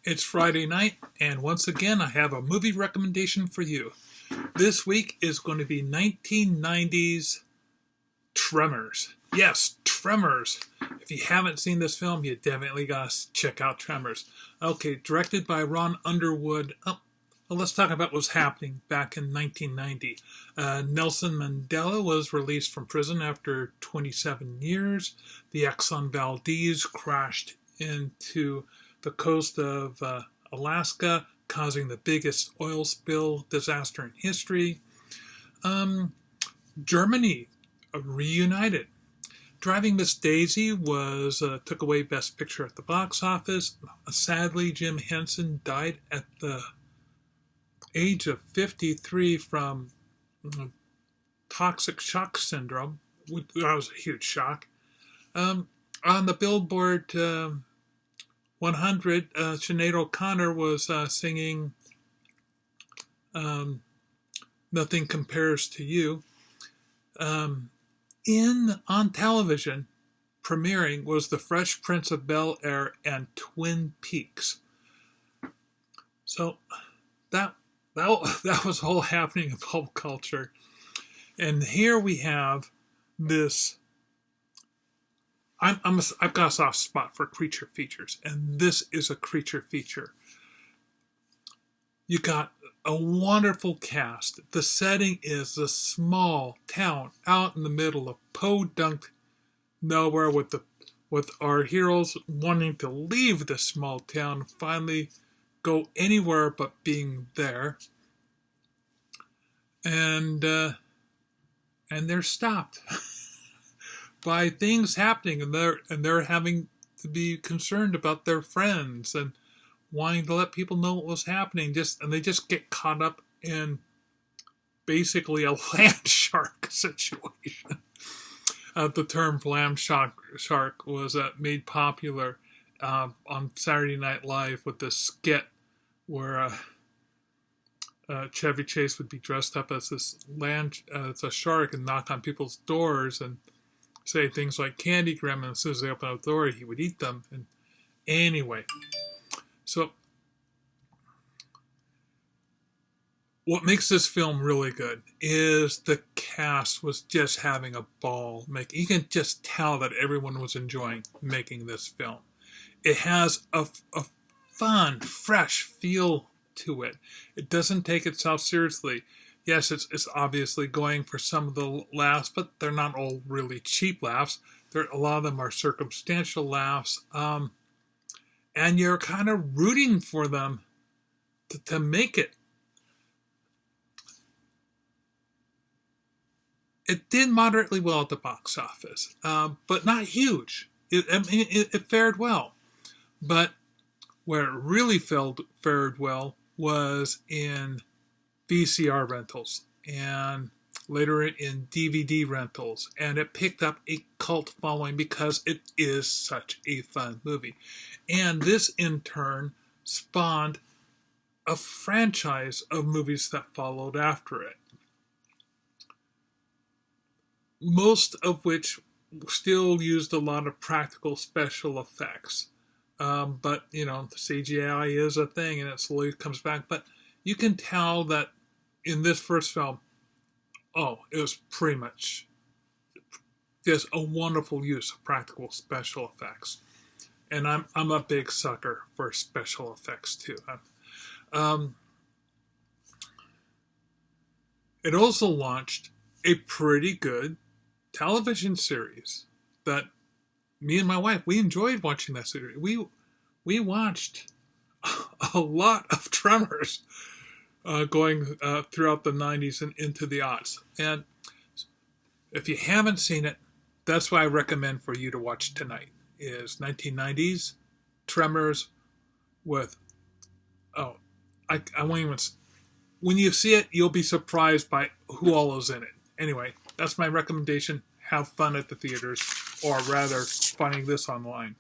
It's Friday night, and once again, I have a movie recommendation for you. This week is going to be 1990's Tremors. Yes, Tremors. If you haven't seen this film, you definitely got to check out Tremors. Okay, directed by Ron Underwood. Let's talk about what was happening back in 1990. Nelson Mandela was released from prison after 27 years. The Exxon Valdez crashed into the coast of Alaska, causing the biggest oil spill disaster in history. Germany reunited. Driving Miss Daisy was took away Best Picture at the box office. Sadly, Jim Henson died at the age of 53 from toxic shock syndrome. That was a huge shock. On the Billboard 100, Sinead O'Connor was singing Nothing Compares to You. On television, premiering was The Fresh Prince of Bel-Air and Twin Peaks. So that was all happening in pop culture. And here we have this. I've got a soft spot for creature features, and this is a creature feature. You got a wonderful cast. The setting is a small town out in the middle of podunk nowhere, with our heroes wanting to leave this small town, finally go anywhere but being there, and they're stopped by things happening, and they're having to be concerned about their friends and wanting to let people know what was happening. And they just get caught up in basically a land shark situation. The term land shark was made popular on Saturday Night Live with this skit where Chevy Chase would be dressed up as this as a shark and knock on people's doors and say things like candy graham, and as soon as they open up the door, he would eat them. And anyway, so what makes this film really good is the cast was just having a ball. You can just tell that everyone was enjoying making this film. It has a fun, fresh feel to it. It doesn't take itself seriously. Yes, it's obviously going for some of the laughs, but they're not all really cheap laughs. A lot of them are circumstantial laughs, and you're kind of rooting for them to make it. It did moderately well at the box office, but not huge. It fared well. But where it really fared well was in VCR rentals and later in DVD rentals. And it picked up a cult following because it is such a fun movie. And this, in turn, spawned a franchise of movies that followed after it, most of which still used a lot of practical special effects. But, the CGI is a thing, and it slowly comes back. But you can tell that in this first film, it was pretty much just a wonderful use of practical special effects. And I'm a big sucker for special effects, too. It also launched a pretty good television series that me and my wife, we enjoyed watching that series. We watched a lot of Tremors going throughout the 90s and into the aughts. And if you haven't seen it, that's what I recommend for you to watch tonight, is 1990s Tremors with, I won't even, when you see it, you'll be surprised by who all is in it. Anyway, that's my recommendation. Have fun at the theaters, or rather, finding this online.